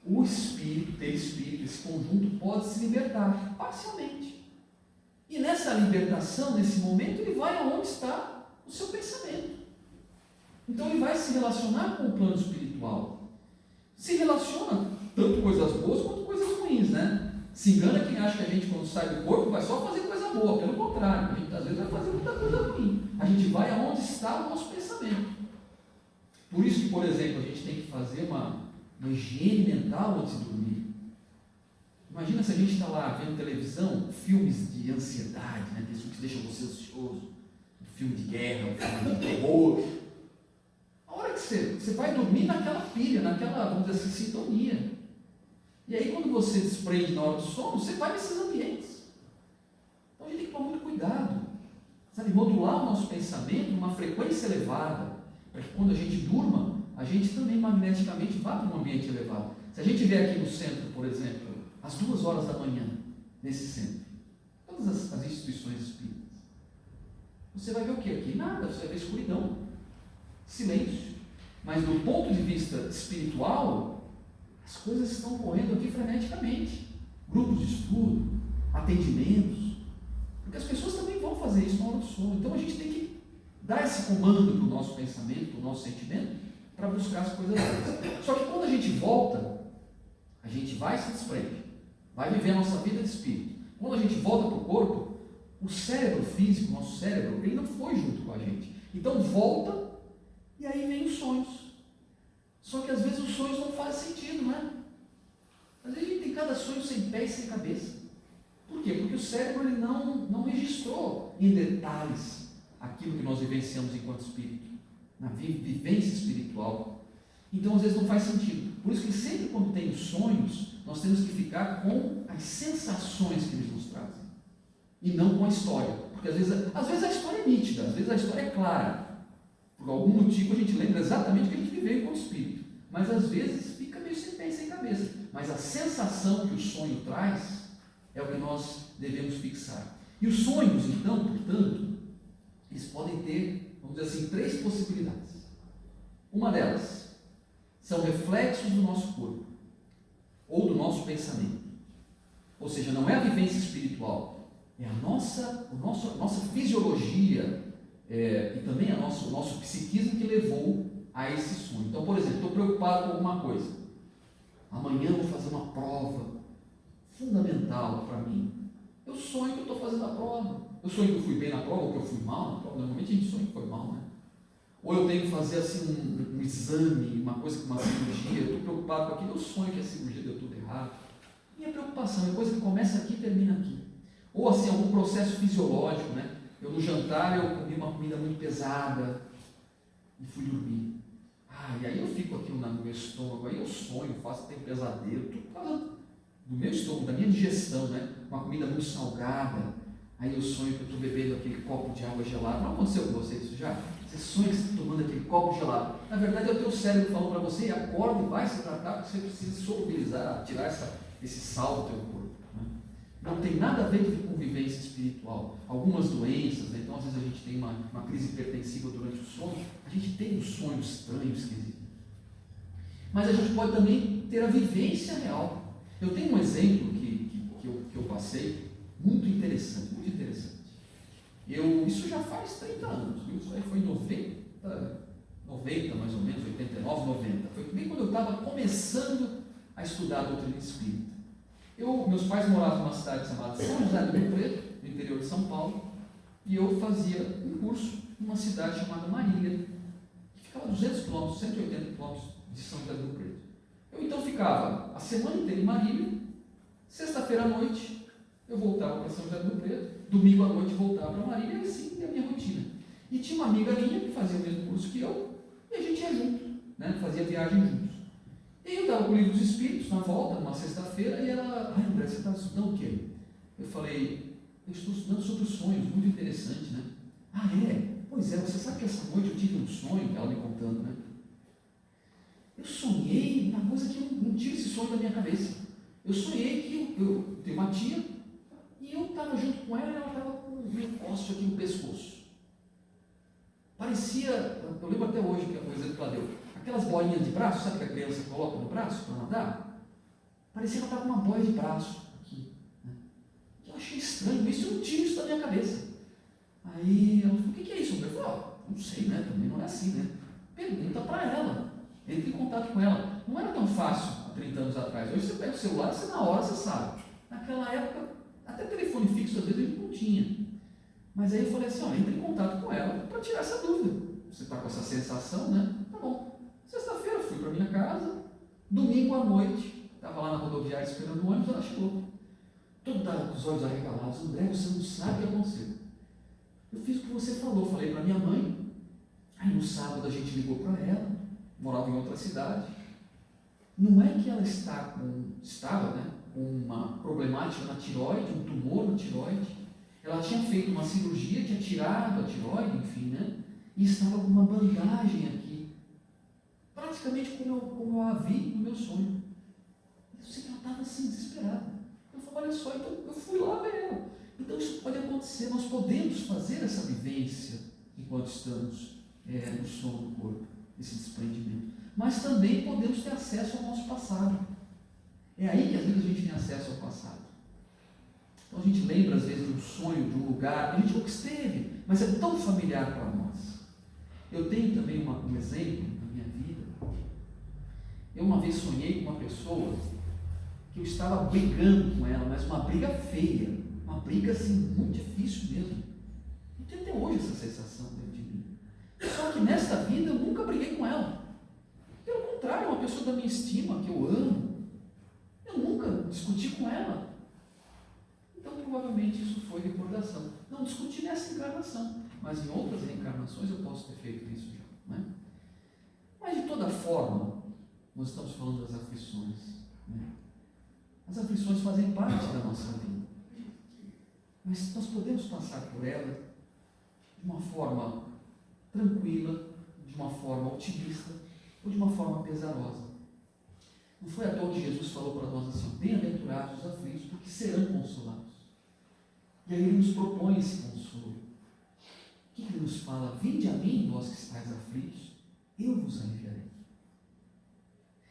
S3: o espírito, esse conjunto pode se libertar parcialmente. E nessa libertação, nesse momento, ele vai aonde está o seu pensamento. Então ele vai se relacionar com o plano espiritual. Se relaciona tanto coisas boas quanto coisas ruins, né? Se engana quem acha que a gente, quando sai do corpo, vai só fazer coisa boa. Pelo contrário, a gente às vezes vai fazer muita coisa ruim. A gente vai aonde está o nosso pensamento. Por isso que, por exemplo, a gente tem que fazer uma higiene mental antes de dormir. Imagina se a gente está lá vendo televisão, filmes de ansiedade, né? Aqueles filmes que deixam você ansioso, um filme de guerra, um filme de terror. A hora que você vai dormir naquela pilha, naquela, vamos dizer assim, sintonia. E aí quando você desprende na hora do sono, você vai nesses ambientes. Então a gente tem que tomar muito cuidado, sabe? Modular o nosso pensamento numa frequência elevada, para que quando a gente durma, a gente também magneticamente vá para um ambiente elevado. Se a gente vier aqui no centro, por exemplo, às 2 horas da manhã, nesse centro, todas as instituições espíritas, você vai ver o que aqui? Nada, você vai ver escuridão, silêncio. Mas do ponto de vista espiritual, as coisas estão ocorrendo aqui freneticamente. Grupos de estudo, atendimentos, porque as pessoas também vão fazer isso na hora do sono. Então a gente tem que dar esse comando para o nosso pensamento, para o nosso sentimento, para buscar as coisas boas. Só que quando a gente volta, a gente vai se desprende, vai viver a nossa vida de espírito. Quando a gente volta para o corpo, o cérebro físico, o nosso cérebro, ele não foi junto com a gente. Então volta e aí vem os sonhos. Só que às vezes os sonhos não fazem sentido, não é? Às vezes a gente tem cada sonho sem pé e sem cabeça. Por quê? Porque o cérebro ele não registrou em detalhes aquilo que nós vivenciamos enquanto espírito, na vivência espiritual. Então às vezes não faz sentido. Por isso que sempre quando tem os sonhos, nós temos que ficar com as sensações que eles nos trazem. E não com a história. Porque às vezes a história é nítida, às vezes a história é clara. Por algum motivo a gente lembra exatamente o que a gente viveu enquanto espírito. Mas às vezes fica meio sem pé e sem cabeça. Mas a sensação que o sonho traz é o que nós devemos fixar. E os sonhos, então, portanto, eles podem ter, vamos dizer assim, 3 possibilidades. Uma delas são reflexos do nosso corpo ou do nosso pensamento. Ou seja, não é a vivência espiritual, é a nossa fisiologia e também o nosso psiquismo que levou a esse sonho. Então, por exemplo, estou preocupado com alguma coisa. Amanhã eu vou fazer uma prova fundamental para mim. Eu sonho que eu estou fazendo fazendo a prova. Eu sonho que eu fui bem na prova, ou que eu fui mal na prova. Normalmente a gente sonha que foi mal, né? Ou eu tenho que fazer assim um exame, uma coisa com uma cirurgia, eu estou preocupado com aquilo, eu sonho que a cirurgia deu tudo errado. Minha preocupação é coisa que começa aqui e termina aqui. Ou assim, algum processo fisiológico, né? Eu no jantar eu comi uma comida muito pesada e fui dormir. E aí eu fico aqui no meu estômago, aí eu sonho, tenho pesadelo, tudo por causa do meu estômago, da minha digestão, né? Uma comida muito salgada. Aí eu sonho que eu estou bebendo aquele copo de água gelada. Não aconteceu com você isso já? Você sonha que você está tomando aquele copo gelado. Na verdade é o teu cérebro falando para você, acorda e vai se tratar, porque você precisa solubilizar, tirar esse sal do teu corpo. Né? Não tem nada a ver com vivência espiritual. Algumas doenças, né? Então às vezes a gente tem uma crise hipertensiva durante o sono, a gente tem um sonho estranho, esquisito. Mas a gente pode também ter a vivência real. Eu tenho um exemplo que eu passei, muito interessante, muito interessante. Isso já faz 30 anos, viu? Isso aí foi em 90 mais ou menos, 89, 90. Foi bem quando eu estava começando a estudar a doutrina espírita. Meus pais moravam numa cidade chamada São José do Rio Preto, no interior de São Paulo, e eu fazia um curso numa cidade chamada Marília, que ficava a 200 km, 180 km de São José do Rio Preto. Eu então ficava a semana inteira em Marília, sexta-feira à noite eu voltava para São José do Rio Preto, domingo à noite voltava para Marília, e assim é a minha rotina. E tinha uma amiga minha que fazia o mesmo curso que eu, e a gente ia junto, né? Fazia viagem juntos. E eu estava com o Livro dos Espíritos na volta, numa sexta-feira, e ela, André, você está estudando o quê? Eu falei, eu estou estudando sobre os sonhos, muito interessante, né? É? Pois é, você sabe que essa noite eu tive um sonho, ela me contando, né? Eu sonhei uma coisa que eu não tiro esse sonho da minha cabeça. Eu sonhei que eu tenho uma tia, e eu estava junto com ela, e ela estava com o meu costo aqui no pescoço. Parecia, eu lembro até hoje que é o exemplo que ela deu, aquelas bolinhas de braço, sabe que a criança coloca no braço para nadar? Parecia que ela estava com uma boia de braço aqui. Né? Eu achei estranho isso, eu não tiro isso da minha cabeça. Aí ela falou, o que é isso? Eu falei, não sei, né? Também não é assim, né? Pergunta para ela, entre em contato com ela. Não era tão fácil há 30 anos atrás. Hoje você pega o celular, você na hora você sabe. Naquela época, até telefone fixo às vezes a gente não tinha. Mas aí eu falei assim, entre em contato com ela para tirar essa dúvida. Você está com essa sensação, né? Tá bom. Sexta-feira eu fui para minha casa, domingo à noite, estava lá na rodoviária esperando o ônibus, ela chegou. Toda com os olhos arregalados, André, você não sabe o que aconteceu. Eu fiz o que você falou, falei para minha mãe. Aí no sábado a gente ligou para ela, morava em outra cidade. Não é que ela estava, né, com uma problemática na tireoide, um tumor na tireoide. Ela tinha feito uma cirurgia, tinha tirado a tireoide, enfim, né? E estava com uma bandagem aqui. Praticamente como eu a vi no meu sonho. Eu sei que ela estava assim, desesperada. Eu falei, olha só, então eu fui lá ver ela. Então isso pode acontecer, nós podemos fazer essa vivência enquanto estamos no sono do corpo, esse desprendimento. Mas também podemos ter acesso ao nosso passado. É aí que às vezes a gente tem acesso ao passado. Então a gente lembra às vezes de um sonho, de um lugar que a gente nunca esteve, mas é tão familiar para nós. Eu tenho também um exemplo na minha vida. Eu uma vez sonhei com uma pessoa que eu estava brigando com ela, mas uma briga feia, uma briga assim, muito difícil mesmo. Eu tenho até hoje essa sensação dentro de mim. Só que nesta vida eu nunca briguei com ela. Pelo contrário, é uma pessoa da minha estima, que eu amo. Eu nunca discuti com ela. Então provavelmente isso foi recordação. Não discuti nessa encarnação, mas em outras reencarnações eu posso ter feito isso já. Né? Mas de toda forma, nós estamos falando das aflições. Né? As aflições fazem parte da nossa vida. Mas nós podemos passar por ela de uma forma tranquila, de uma forma otimista ou de uma forma pesarosa. Não foi à toa que Jesus falou para nós assim, bem-aventurados os aflitos, porque serão consolados. E aí ele nos propõe esse consolo. O que ele nos fala? Vinde a mim, vós que estáis aflitos, eu vos aliviarei.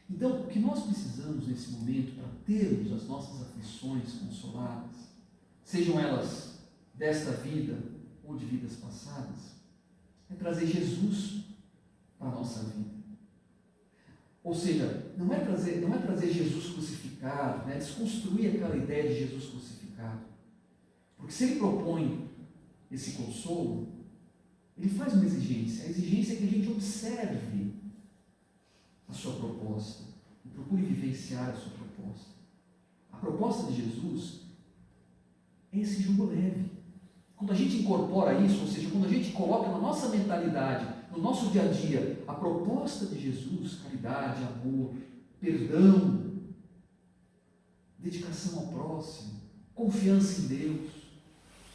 S3: Então, o que nós precisamos nesse momento para termos as nossas aflições consoladas, sejam elas desta vida ou de vidas passadas, é trazer Jesus para a nossa vida. Ou seja, não é trazer Jesus crucificado, né? Desconstruir aquela ideia de Jesus crucificado. Porque Porque se ele propõe esse consolo, ele faz uma exigência. A exigência é que a gente observe a sua proposta e procure vivenciar a sua proposta. A proposta de Jesus é esse jugo leve. Quando a gente incorpora isso, ou seja, quando a gente coloca na nossa mentalidade, no nosso dia a dia, a proposta de Jesus, caridade, amor, perdão, dedicação ao próximo, confiança em Deus,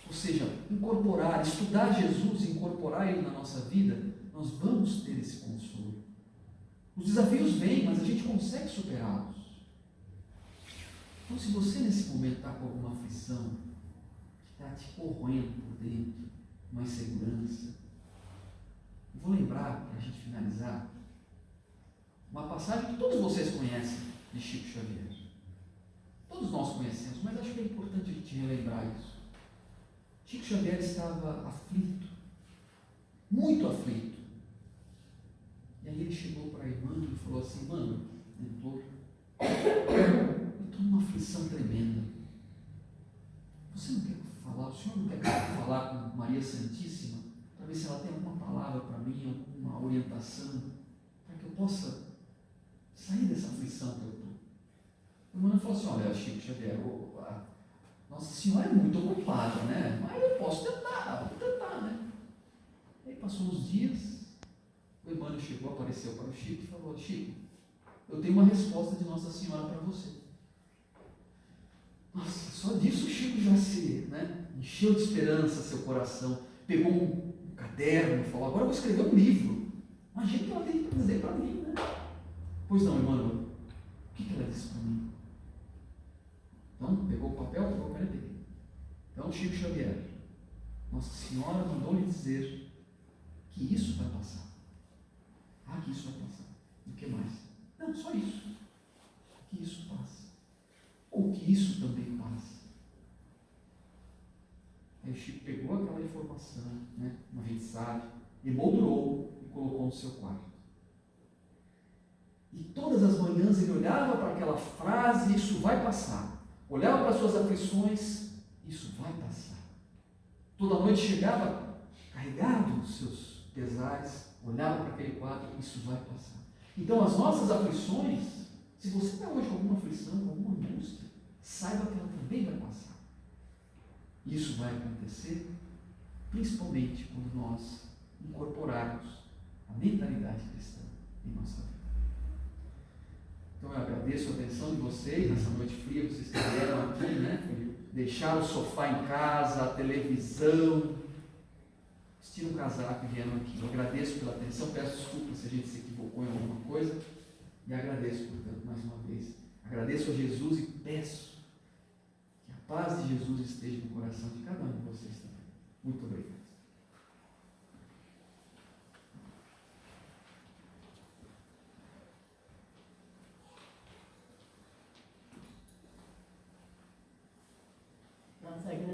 S3: ou seja, incorporar, estudar Jesus e incorporar Ele na nossa vida, nós vamos ter esse consolo. Os desafios vêm, mas a gente consegue superá-los. Então, se você nesse momento está com alguma aflição, que está te corroendo por dentro, uma insegurança, eu vou lembrar, para a gente finalizar, uma passagem que todos vocês conhecem de Chico Xavier. Todos nós conhecemos, mas acho que é importante a gente relembrar isso. Chico Xavier estava aflito, muito aflito. E aí ele chegou para a irmã e falou assim: mano, mentor, eu estou numa aflição tremenda. Você não quer falar, o senhor não quer falar com Maria Santíssima, para ver se ela tem alguma palavra para mim, alguma orientação, para que eu possa sair dessa aflição que eu estou? A irmã falou assim: olha, Chico Xavier, Nossa Senhora é muito ocupada, né? Mas eu posso tentar, vou tentar, né? Aí passou uns dias, o Emmanuel chegou, apareceu para o Chico e falou: Chico, eu tenho uma resposta de Nossa Senhora para você. Nossa, só disso o Chico já se encheu de esperança seu coração, pegou um caderno e falou: agora eu vou escrever um livro. Imagina o que ela tem que dizer para mim, né? Pois não, Emmanuel, o que ela disse para mim? Então, pegou o papel, pegou a caneta dele. Então, Chico Xavier, Nossa Senhora mandou lhe dizer que isso vai passar. Ah, que isso vai passar. E o que mais? Não, só isso. Que isso passa. Ou que isso também passa. Aí o Chico pegou aquela informação, como a gente sabe, emoldurou e colocou no seu quarto. E todas as manhãs ele olhava para aquela frase: isso vai passar. Olhava para as suas aflições: isso vai passar. Toda noite chegava carregado dos seus pesares, olhava para aquele quadro: isso vai passar. Então, as nossas aflições, se você está hoje com alguma aflição, com alguma angústia, saiba que ela também vai passar. Isso vai acontecer principalmente quando nós incorporarmos a mentalidade cristã em nossa vida. Então eu agradeço a atenção de vocês nessa noite fria. Vocês estiveram aqui, deixaram o sofá em casa, a televisão, vestiram um casaco e vieram aqui. Eu agradeço pela atenção, peço desculpas se a gente se equivocou em alguma coisa e agradeço, portanto, mais uma vez. Agradeço a Jesus e peço que a paz de Jesus esteja no coração de cada um de vocês também. Muito obrigado.